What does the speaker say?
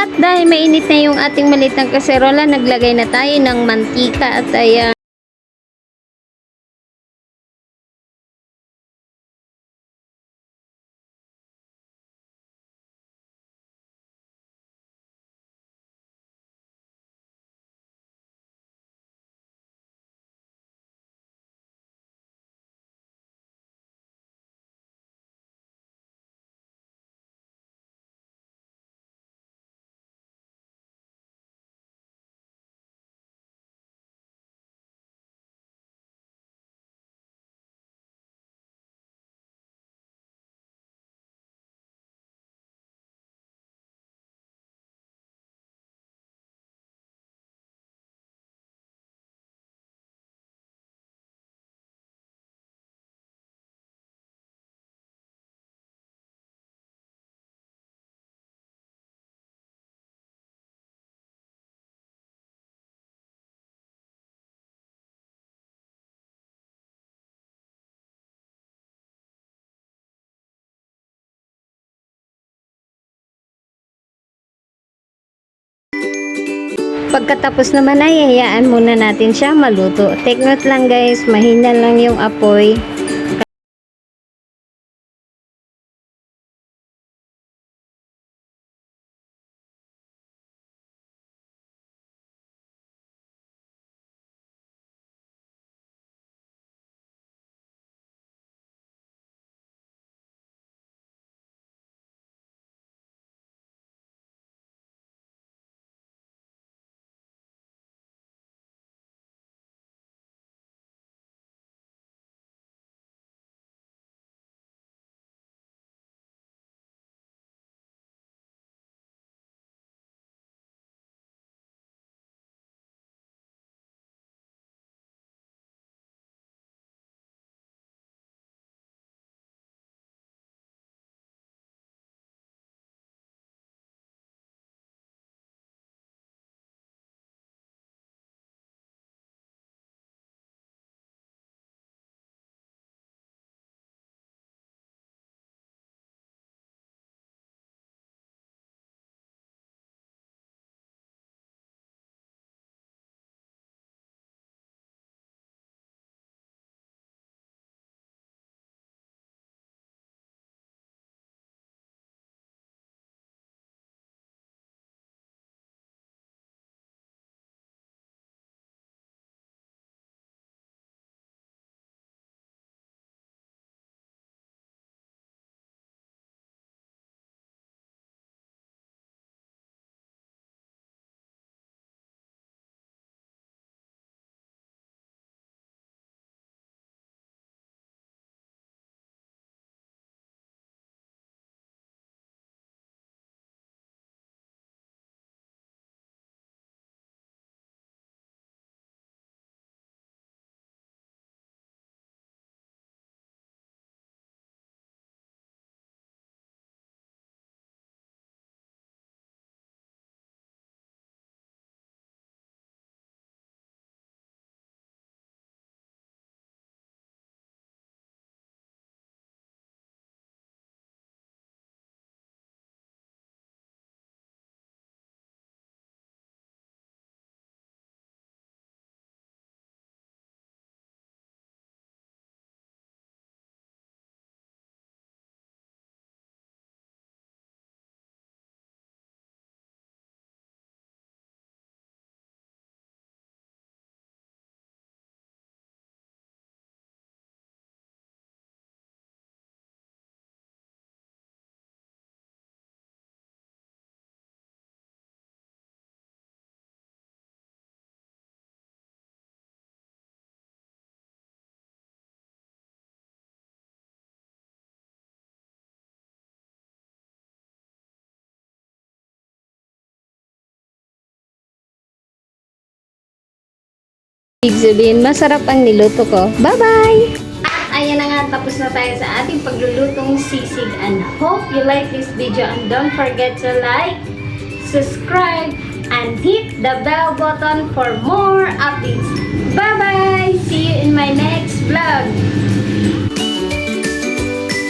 At dahil mainit na yung ating maliit na kaserola, naglagay na tayo ng mantika at ayan. Pagkatapos naman ay hayaan muna natin siya maluto. Take note lang guys, mahina lang yung apoy. Ibig sabihin, masarap ang niluto ko. Bye-bye! At ayan na nga, tapos na tayo sa ating paglulutong sisig. And hope you like this video. And don't forget to like, subscribe, and hit the bell button for more updates. Bye-bye! See you in my next vlog!